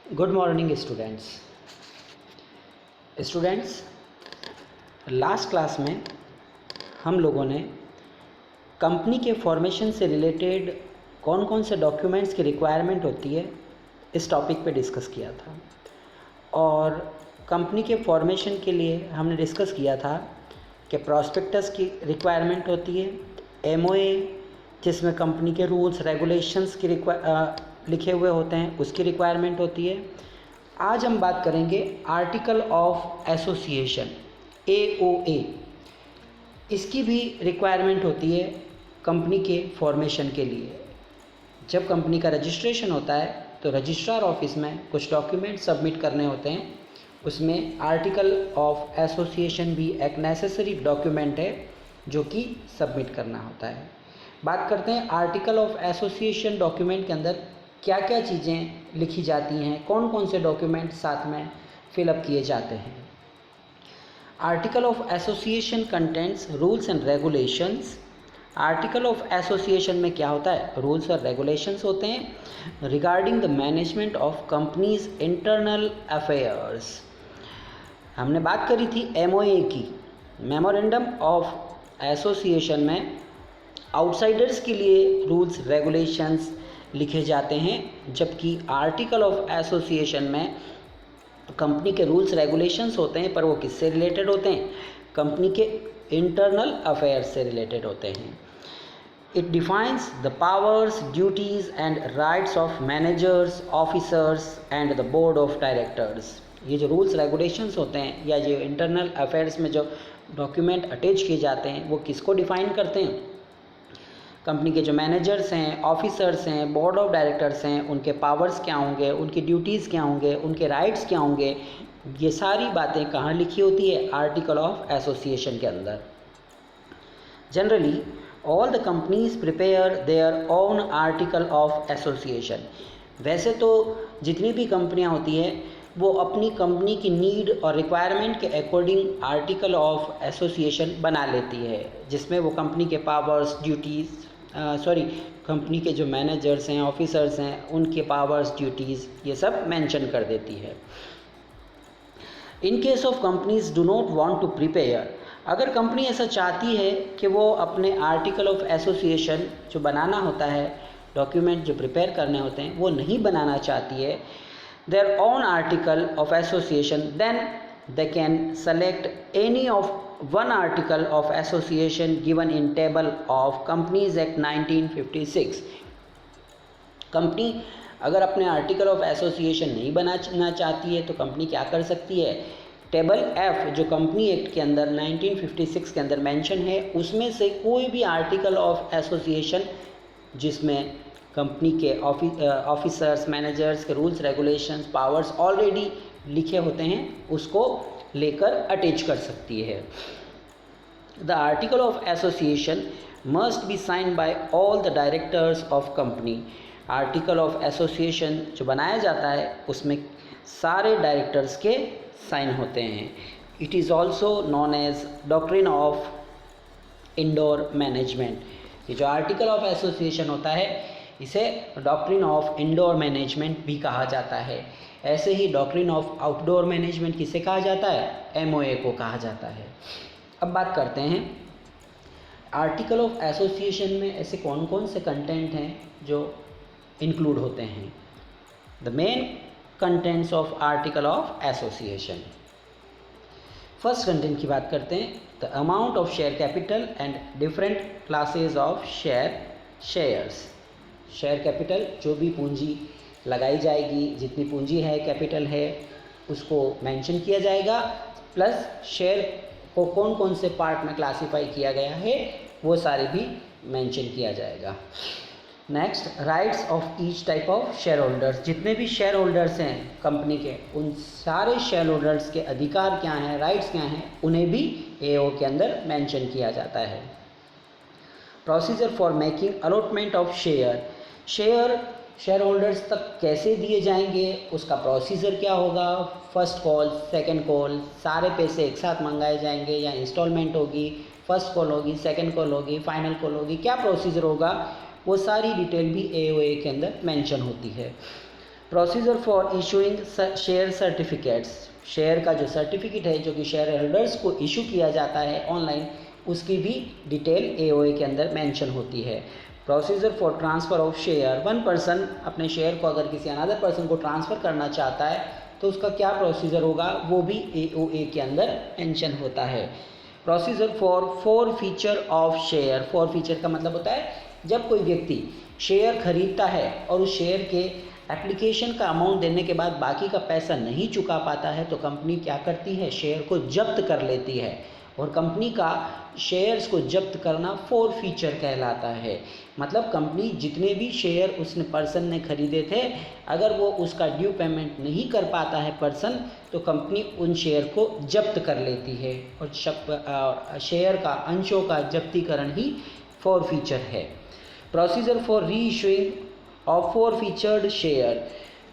Good morning students. Last class में हम लोगों ने कंपनी के फॉर्मेशन से रिलेटेड कौन कौन से डॉक्यूमेंट्स की रिक्वायरमेंट होती है इस टॉपिक पे डिस्कस किया था। और कंपनी के फॉर्मेशन के लिए हमने डिस्कस किया था कि प्रॉस्पेक्टस की रिक्वायरमेंट होती है, एमओए जिसमें कंपनी के रूल्स रेगुलेशंस की लिखे हुए होते हैं उसकी रिक्वायरमेंट होती है। आज हम बात करेंगे आर्टिकल ऑफ एसोसिएशन AOA, इसकी भी रिक्वायरमेंट होती है कंपनी के फॉर्मेशन के लिए। जब कंपनी का रजिस्ट्रेशन होता है तो रजिस्ट्रार ऑफिस में कुछ डॉक्यूमेंट सबमिट करने होते हैं, उसमें आर्टिकल ऑफ एसोसिएशन भी एक नेसेसरी डॉक्यूमेंट है जो कि सबमिट करना होता है। बात करते हैं आर्टिकल ऑफ एसोसिएशन डॉक्यूमेंट के अंदर क्या क्या चीज़ें लिखी जाती हैं, कौन कौन से डॉक्यूमेंट साथ में फिलअप किए जाते हैं। Article of association contents rules and regulations. Article of association में क्या होता है, रूल्स और रेगुलेशंस होते हैं regarding the management of companies internal affairs. हमने बात करी थी MOA की, मेमोरेंडम ऑफ एसोसिएशन में आउटसाइडर्स के लिए रूल्स रेगुलेशंस लिखे जाते हैं, जबकि आर्टिकल ऑफ एसोसिएशन में कंपनी के रूल्स रेगुलेशंस होते हैं पर वो किससे रिलेटेड होते हैं, कंपनी के इंटरनल अफेयर्स से रिलेटेड होते हैं। It defines the powers, duties and rights of managers, officers and the board of directors. ये जो रूल्स रेगुलेशंस होते हैं या जो इंटरनल अफेयर्स में जो डॉक्यूमेंट अटैच किए जाते हैं वो किसको डिफ़ाइन करते हैं, कंपनी के जो मैनेजर्स हैं, ऑफिसर्स हैं, बोर्ड ऑफ डायरेक्टर्स हैं, उनके पावर्स क्या होंगे, उनकी ड्यूटीज़ क्या होंगे, उनके राइट्स क्या होंगे। ये सारी बातें कहाँ लिखी होती है, आर्टिकल ऑफ एसोसिएशन के अंदर। Generally all the companies prepare their own article of association. वैसे तो जितनी भी कंपनियां होती हैं वो अपनी कंपनी की नीड और रिक्वायरमेंट के अकॉर्डिंग आर्टिकल ऑफ एसोसिएशन बना लेती है, जिसमें वो कंपनी के पावर्स, ड्यूटीज़ कंपनी के जो मैनेजर्स हैं, ऑफिसर्स हैं, उनके पावर्स, ड्यूटीज़ ये सब मेंशन कर देती है। In case of companies do not want to prepare, अगर कंपनी ऐसा चाहती है कि वो अपने आर्टिकल ऑफ एसोसिएशन जो बनाना होता है, डॉक्यूमेंट जो प्रिपेयर करने होते हैं वो नहीं बनाना चाहती है their own article of association, then they can select any of one article of association given in table of Companies Act 1956। Company अगर अपने आर्टिकल ऑफ एसोसिएशन नहीं बनाना चाहती है तो कंपनी क्या कर सकती है, टेबल F जो कंपनी एक्ट के अंदर 1956 के अंदर मेंशन है उसमें से कोई भी आर्टिकल ऑफ एसोसिएशन जिसमें कंपनी के ऑफिसर्स, मैनेजर्स के रूल्स रेगुलेशंस, पावर्स ऑलरेडी लिखे होते हैं उसको लेकर अटैच कर सकती है। The article of association must be sign by all the directors of company. Article of association जो बनाया जाता है उसमें सारे डायरेक्टर्स के साइन होते हैं। It is also known as doctrine of indoor management. ये जो आर्टिकल ऑफ एसोसिएशन होता है इसे डॉक्ट्रिन ऑफ इंडोर मैनेजमेंट भी कहा जाता है। ऐसे ही डॉक्ट्रिन ऑफ आउटडोर मैनेजमेंट किसे कहा जाता है, MOA को कहा जाता है। अब बात करते हैं आर्टिकल ऑफ एसोसिएशन में ऐसे कौन कौन से कंटेंट हैं जो इंक्लूड होते हैं। The main contents of article of association. First content की बात करते हैं, the amount of share capital and different classes of shares. Share capital जो भी पूंजी लगाई जाएगी, जितनी पूंजी है, कैपिटल है, उसको मेंशन किया जाएगा, प्लस शेयर को कौन कौन से पार्ट में क्लासिफाई किया गया है वो सारे भी मेंशन किया जाएगा। Next, rights of each type of share holders. जितने भी शेयर होल्डर्स हैं कंपनी के, उन सारे शेयर होल्डर्स के अधिकार क्या हैं, राइट्स क्या हैं, उन्हें भी AO के अंदर मेंशन किया जाता है। Procedure for making allotment of share holders तक कैसे दिए जाएंगे, उसका प्रोसीजर क्या होगा, फर्स्ट कॉल, सेकंड कॉल, सारे पैसे एक साथ मंगाए जाएंगे या इंस्टॉलमेंट होगी, फर्स्ट कॉल होगी, सेकंड कॉल होगी, फाइनल कॉल होगी, क्या प्रोसीजर होगा, वो सारी डिटेल भी AOA के अंदर मेंशन होती है। Procedure for issuing share certificates, share का जो सर्टिफिकेट है जो कि शेयर होल्डर्स को इशू किया जाता है ऑनलाइन, उसकी भी डिटेल एओए के अंदर मेंशन होती है। Procedure for transfer of share, one person अपने शेयर को अगर किसी अनदर पर्सन को ट्रांसफ़र करना चाहता है तो उसका क्या प्रोसीजर होगा, वो भी एओए के अंदर मेंशन होता है। Procedure for four feature of share, four feature का मतलब होता है जब कोई व्यक्ति शेयर खरीदता है और उस शेयर के एप्लीकेशन का अमाउंट देने के बाद बाकी का पैसा नहीं चुका पाता है तो कंपनी क्या करती है, शेयर को जब्त कर लेती है। और कंपनी का शेयर्स को जब्त करना फोर फीचर कहलाता है। मतलब कंपनी जितने भी शेयर उसने पर्सन ने खरीदे थे, अगर वो उसका ड्यू पेमेंट नहीं कर पाता है पर्सन, तो कंपनी उन शेयर को जब्त कर लेती है। और शेयर का अंशों का जब्तीकरण ही फोर फीचर है। प्रोसीजर फॉर री issuing of four featured share,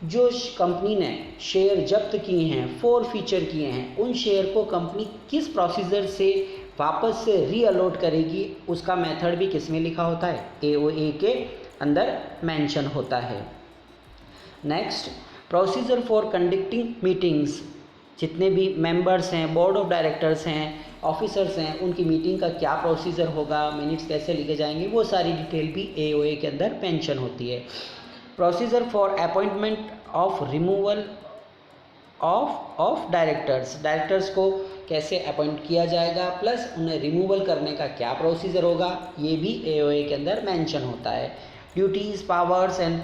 जो कंपनी ने शेयर जब्त किए हैं, फोर फीचर किए हैं, उन शेयर को कंपनी किस प्रोसीजर से वापस से रीअलोट करेगी, उसका मेथड भी किस में लिखा होता है, एओए के अंदर मेंशन होता है। Next, procedure for conducting meetings, जितने भी मेंबर्स हैं, बोर्ड ऑफ डायरेक्टर्स हैं, ऑफिसर्स हैं, उनकी मीटिंग का क्या प्रोसीजर होगा, मिनट्स कैसे लिखे जाएंगे, वो सारी डिटेल भी एओए के अंदर मेंशन होती है। Procedure for appointment of removal of directors, directors को कैसे अपॉइंट किया जाएगा प्लस उन्हें रिमूवल करने का क्या प्रोसीजर होगा, ये भी एओए के अंदर मेंशन होता है। Duties, powers and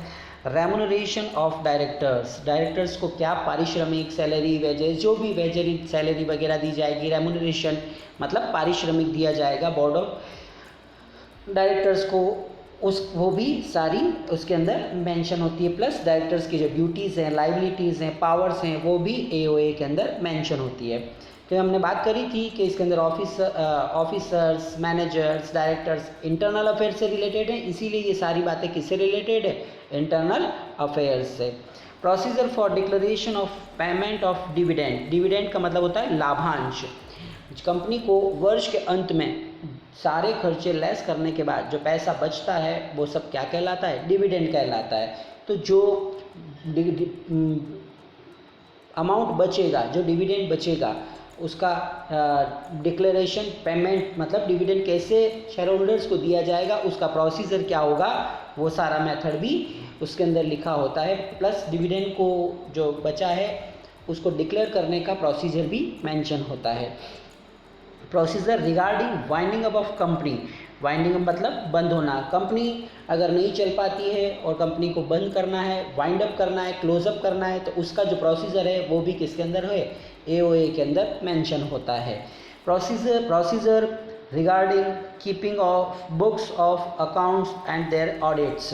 remuneration of directors, directors को क्या पारिश्रमिक, सैलरी, वेजेस, जो भी वेजरी सैलरी वगैरह दी जाएगी, रेमुनरेशन मतलब पारिश्रमिक दिया जाएगा बोर्ड ऑफ डायरेक्टर्स को, वो भी सारी उसके अंदर मेंशन होती है। प्लस डायरेक्टर्स की जो ड्यूटीज़ हैं, लाइबिलिटीज़ हैं, पावर्स हैं, वो भी एओए के अंदर मेंशन होती है। तो हमने बात करी थी कि इसके अंदर officers, managers, directors internal affair से रिलेटेड हैं, इसीलिए ये सारी बातें किससे रिलेटेड है, इंटरनल अफेयर्स से। Procedure for declaration of payment of dividend, dividend का मतलब होता है लाभांश। कंपनी को वर्ष के अंत में सारे खर्चे लेस करने के बाद जो पैसा बचता है वो सब क्या कहलाता है, डिविडेंड कहलाता है। तो जो अमाउंट बचेगा, जो डिविडेंड बचेगा, उसका डिक्लेरेशन, पेमेंट मतलब डिविडेंड कैसे शेयर होल्डर्स को दिया जाएगा, उसका प्रोसीजर क्या होगा, वो सारा मेथड भी उसके अंदर लिखा होता है। प्लस डिविडेंड को जो बचा है उसको डिक्लेयर करने का प्रोसीजर भी मेंशन होता है। Procedure regarding winding up of company, winding up मतलब बंद होना। कंपनी अगर नहीं चल पाती है और कंपनी को बंद करना है, वाइंड अप करना है, क्लोज अप करना है, तो उसका जो प्रोसीजर है वो भी किसके अंदर है, एओए के अंदर मेंशन होता है। Procedure regarding keeping of books of accounts and their audits,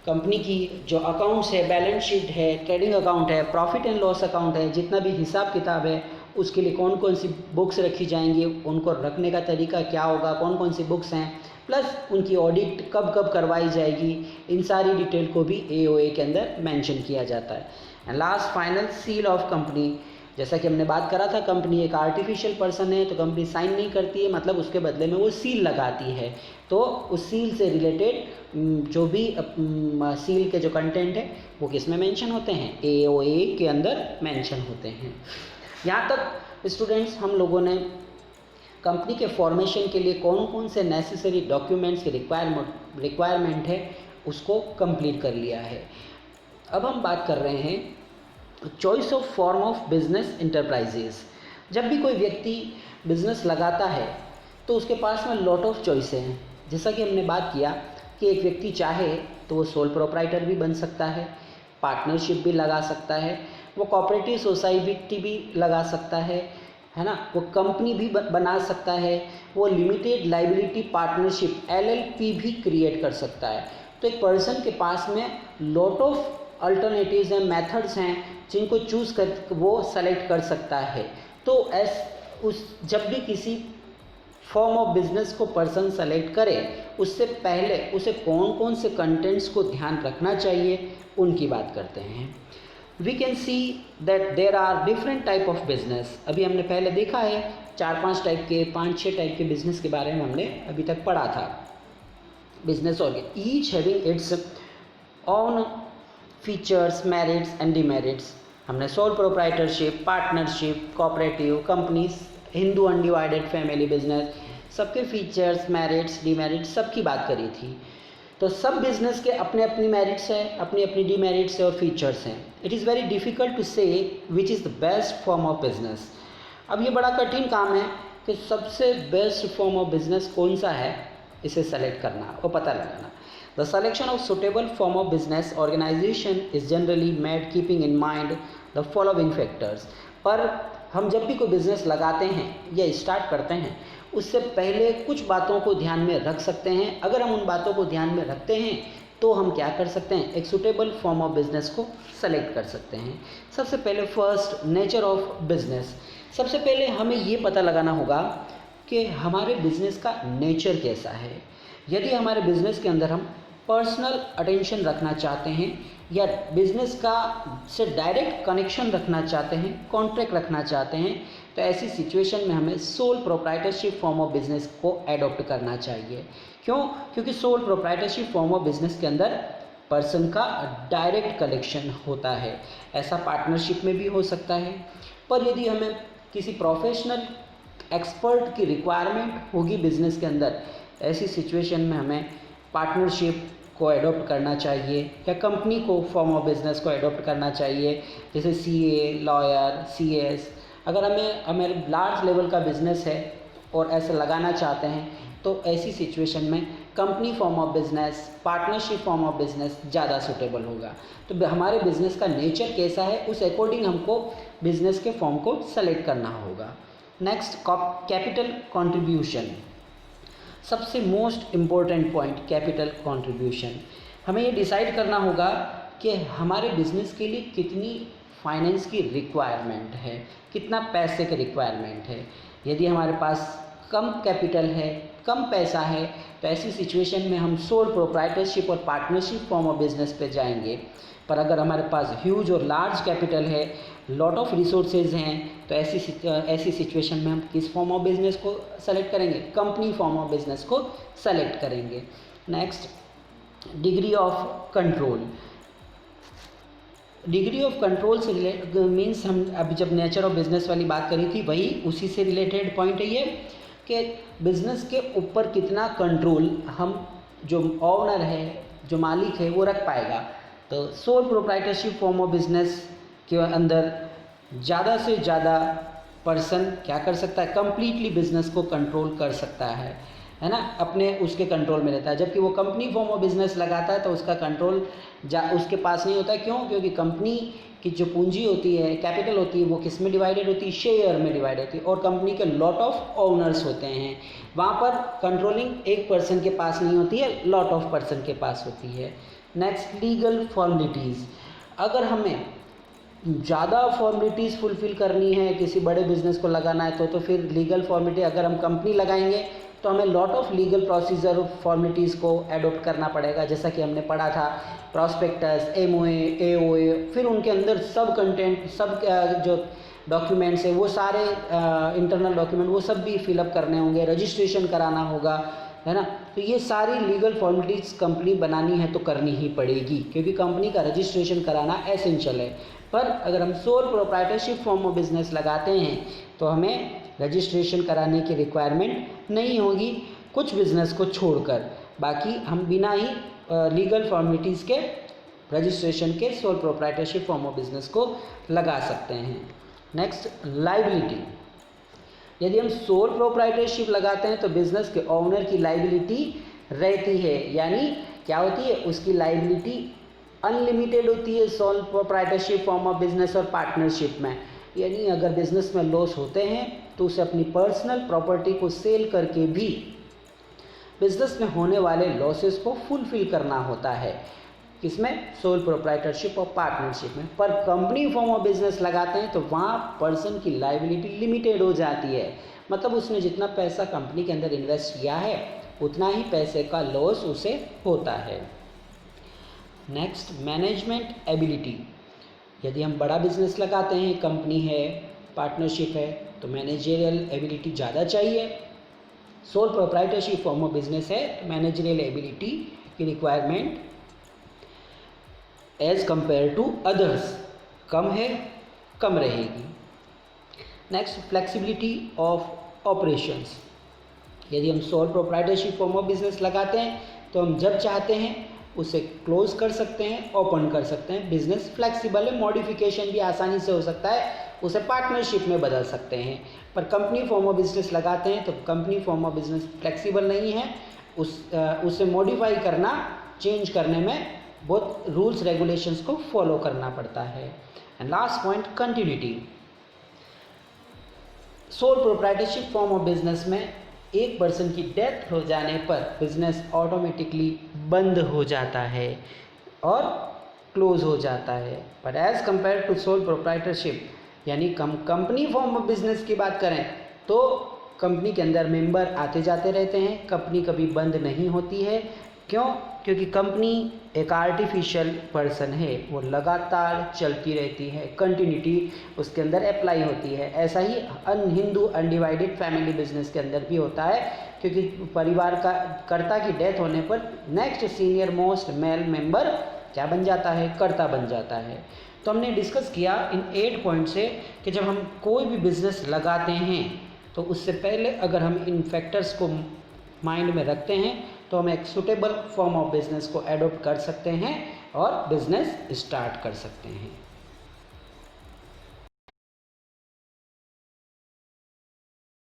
company की जो अकाउंट्स है, बैलेंस शीट है, ट्रेडिंग अकाउंट है, प्रॉफिट एंड लॉस अकाउंट है, जितना भी हिसाब किताब है, उसके लिए कौन कौन सी बुक्स रखी जाएंगी, उनको रखने का तरीका क्या होगा, कौन कौन सी बुक्स हैं, प्लस उनकी ऑडिट कब कब करवाई जाएगी, इन सारी डिटेल को भी एओए के अंदर मेंशन किया जाता है। And last final, seal of company, जैसा कि हमने बात करा था, कंपनी एक आर्टिफिशियल पर्सन है तो कंपनी साइन नहीं करती है, मतलब उसके बदले में वो सील लगाती है। तो उस सील से रिलेटेड जो भी सील के जो कंटेंट है वो किस में मेंशन होते हैं, एओए के अंदर मेंशन होते हैं। यहाँ तक स्टूडेंट्स हम लोगों ने कंपनी के फॉर्मेशन के लिए कौन कौन से नेसेसरी डॉक्यूमेंट्स की रिक्वायरमेंट है उसको कंप्लीट कर लिया है। अब हम बात कर रहे हैं choice of form of business enterprises. जब भी कोई व्यक्ति बिजनेस लगाता है तो उसके पास में लॉट ऑफ चॉइस हैं। जैसा कि हमने बात किया कि एक व्यक्ति चाहे तो वो सोल प्रोप्राइटर भी बन सकता है, पार्टनरशिप भी लगा सकता है, वो कोऑपरेटिव सोसाइटी भी लगा सकता है ना, वो कंपनी भी बना सकता है, वो लिमिटेड लाइबिलिटी पार्टनरशिप एलएलपी भी क्रिएट कर सकता है। तो एक पर्सन के पास में लॉट ऑफ अल्टरनेटिव्स हैं, मेथड्स हैं, जिनको चूज़ कर वो सेलेक्ट कर सकता है। तो जब भी किसी फॉर्म ऑफ बिजनेस को पर्सन सेलेक्ट करे उससे पहले उसे कौन कौन से कंटेंट्स को ध्यान रखना चाहिए उनकी बात करते हैं। We can see that there are different type of business. अभी हमने पहले देखा है 4-5 टाइप के, 5-6 टाइप के बिजनेस के बारे में हमने अभी तक पढ़ा था। बिजनेस और each having its own features, merits and demerits. हमने sole proprietorship, partnership, cooperative, companies, Hindu undivided family business, सबके फीचर्स, मेरिट्स, डिमेरिट्स सबकी बात करी थी। तो सब बिजनेस के अपने अपनी मेरिट्स हैं, अपनी अपनी डिमेरिट्स है और फीचर्स हैं। It is very difficult to say which is the best form of business. अब ये बड़ा कठिन काम है कि सबसे बेस्ट फॉर्म ऑफ बिजनेस कौन सा है, इसे सेलेक्ट करना और पता लगाना। The selection of suitable form of business organisation is generally made keeping in mind the following factors. पर हम जब भी कोई बिजनेस लगाते हैं या स्टार्ट करते हैं, उससे पहले कुछ बातों को ध्यान में रख सकते हैं। अगर हम उन बातों को ध्यान में रखते हैं तो हम क्या कर सकते हैं, एक सुटेबल फॉर्म ऑफ बिजनेस को सेलेक्ट कर सकते हैं। सबसे पहले फर्स्ट, नेचर ऑफ बिजनेस। सबसे पहले हमें ये पता लगाना होगा कि हमारे बिजनेस का नेचर कैसा है। यदि हमारे बिजनेस के अंदर हम पर्सनल अटेंशन रखना चाहते हैं या बिजनेस का से डायरेक्ट कनेक्शन रखना चाहते हैं, कॉन्ट्रैक्ट रखना चाहते हैं, तो ऐसी सिचुएशन में हमें soul proprietorship form of business को एडॉप्ट करना चाहिए। क्यों? क्योंकि soul proprietorship form of business के अंदर पर्सन का डायरेक्ट कलेक्शन होता है। ऐसा पार्टनरशिप में भी हो सकता है, पर यदि हमें किसी प्रोफेशनल एक्सपर्ट की रिक्वायरमेंट होगी बिजनेस के अंदर, ऐसी सिचुएशन में हमें पार्टनरशिप को एडॉप्ट करना चाहिए या कंपनी को फॉर्म ऑफ बिजनेस को एडॉप्ट करना चाहिए, जैसे सीए, लॉयर, सीएस। अगर हमें लार्ज लेवल का बिजनेस है और ऐसे लगाना चाहते हैं, तो ऐसी सिचुएशन में company form of business, partnership form of business ज़्यादा सूटेबल होगा। तो हमारे बिजनेस का नेचर कैसा है, उस अकॉर्डिंग हमको बिजनेस के फॉर्म को सेलेक्ट करना होगा। Next, capital contribution. सबसे most important point, capital contribution. हमें ये डिसाइड करना होगा कि हमारे बिजनेस के लिए कितनी फाइनेंस की रिक्वायरमेंट है, कितना पैसे की रिक्वायरमेंट है। यदि हमारे पास कम कैपिटल है, कम पैसा है, तो ऐसी सिचुएशन में हम सोल प्रोप्राइटरशिप और पार्टनरशिप फॉर्म ऑफ बिजनेस पे जाएंगे। पर अगर हमारे पास ह्यूज और लार्ज कैपिटल है, लॉट ऑफ रिसोर्सेज हैं, तो ऐसी सिचुएशन में हम किस फॉर्म ऑफ बिजनेस को सेलेक्ट करेंगे, कंपनी फॉर्म ऑफ बिजनेस को सेलेक्ट करेंगे। Next, degree of control. Degree of control से रिलेटेड मीन्स हम अभी जब नेचर ऑफ बिजनेस वाली बात करी थी, वही उसी से रिलेटेड पॉइंट है ये कि बिजनेस के ऊपर कितना कंट्रोल हम, जो ओनर है, जो मालिक है, वो रख पाएगा। तो soul proprietorship form of business के अंदर ज़्यादा से ज़्यादा पर्सन क्या कर सकता है, कंप्लीटली बिजनेस को कंट्रोल कर सकता है ना, अपने उसके कंट्रोल में रहता है। जबकि वो कंपनी फॉर्म ऑफ बिजनेस लगाता है तो उसका कंट्रोल उसके पास नहीं होता है। क्यों? क्योंकि कंपनी की जो पूंजी होती है, कैपिटल होती है, वो किस में डिवाइडेड होती है, शेयर में डिवाइड होती है, और कंपनी के लॉट ऑफ ओनर्स होते हैं। वहाँ पर कंट्रोलिंग एक पर्सन के पास नहीं होती है, लॉट ऑफ पर्सन के पास होती है। Next, legal formalities. अगर हमें ज़्यादा फॉर्मेलिटीज़ फुलफ़िल करनी है, किसी बड़े बिजनेस को लगाना है, तो फिर लीगल फॉर्मेलिटी, अगर हम कंपनी लगाएंगे तो हमें lot of legal procedure formalities को एडॉप्ट करना पड़ेगा। जैसा कि हमने पढ़ा था, प्रॉस्पेक्टस, एमओए, एओए, फिर उनके अंदर सब कंटेंट, सब जो डॉक्यूमेंट्स है, वो सारे इंटरनल डॉक्यूमेंट, वो सब भी फिलअप करने होंगे, रजिस्ट्रेशन कराना होगा, है ना। तो ये सारी लीगल फॉर्मेलिटीज़ कंपनी बनानी है तो करनी ही पड़ेगी, क्योंकि कंपनी का रजिस्ट्रेशन कराना एसेंशियल है। पर अगर हम sole proprietorship form of business लगाते हैं तो हमें रजिस्ट्रेशन कराने की रिक्वायरमेंट नहीं होगी, कुछ बिजनेस को छोड़कर। बाकी हम बिना ही लीगल फॉर्मेलिटीज़ के, रजिस्ट्रेशन के, soul proprietorship form of business को लगा सकते हैं। Next, liability. यदि हम सोल प्रोप्राइटरशिप लगाते हैं तो बिजनेस के ओनर की लाइबिलिटी रहती है, यानी क्या होती है, उसकी लाइबिलिटी अनलिमिटेड होती है soul proprietorship form of business और पार्टनरशिप में। यानी अगर बिजनेस में लॉस होते हैं तो उसे अपनी पर्सनल प्रॉपर्टी को सेल करके भी बिजनेस में होने वाले लॉसेस को फुलफिल करना होता है। किसमें? सोल प्रोप्राइटरशिप और पार्टनरशिप में। पर कंपनी फॉर्म ऑफ बिजनेस लगाते हैं तो वहाँ पर्सन की लाइबिलिटी लिमिटेड हो जाती है, मतलब उसने जितना पैसा कंपनी के अंदर इन्वेस्ट किया है उतना ही पैसे का लॉस उसे होता है। Next, management ability. यदि हम बड़ा बिजनेस लगाते हैं, कंपनी है, पार्टनरशिप है, तो मैनेजरियल एबिलिटी ज़्यादा चाहिए। Sole proprietorship form of business है तो मैनेजरियल एबिलिटी की requirement as compare to others कम है, कम रहेगी। Next, flexibility of operations. यदि हम sole proprietorship form of business लगाते हैं तो हम जब चाहते हैं उसे क्लोज कर सकते हैं, ओपन कर सकते हैं। बिजनेस फ्लेक्सिबल है, मॉडिफिकेशन भी आसानी से हो सकता है, उसे पार्टनरशिप में बदल सकते हैं। पर कंपनी फॉर्म ऑफ बिजनेस लगाते हैं तो company form of business flexible नहीं है, उसे मॉडिफाई करना, चेंज करने में बहुत रूल्स रेगुलेशंस को फॉलो करना पड़ता है। And last point, continuity. Soul proprietorship form of business में एक पर्सन की डेथ हो जाने पर बिजनेस ऑटोमेटिकली बंद हो जाता है और क्लोज हो जाता है। पर as compare to sole proprietorship यानी कंपनी फॉर्म ऑफ बिजनेस की बात करें तो कंपनी के अंदर मेंबर आते जाते रहते हैं, कंपनी कभी बंद नहीं होती है। क्यों? क्योंकि कंपनी एक आर्टिफिशियल पर्सन है, वो लगातार चलती रहती है, कंटिन्यूटी उसके अंदर अप्लाई होती है। ऐसा ही हिंदू अनडिवाइडेड फैमिली बिजनेस के अंदर भी होता है, क्योंकि परिवार का कर्ता की डेथ होने पर next senior most male member क्या बन जाता है? कर्ता बन जाता है। तो हमने डिस्कस किया इन 8 पॉइंट से कि जब हम कोई भी बिजनेस लगाते हैं तो उससे पहले अगर हम इन फैक्टर्स को माइंड में रखते हैं तो हम एक सुटेबल फॉर्म ऑफ बिजनेस को एडॉप्ट कर सकते हैं और बिजनेस स्टार्ट कर सकते हैं।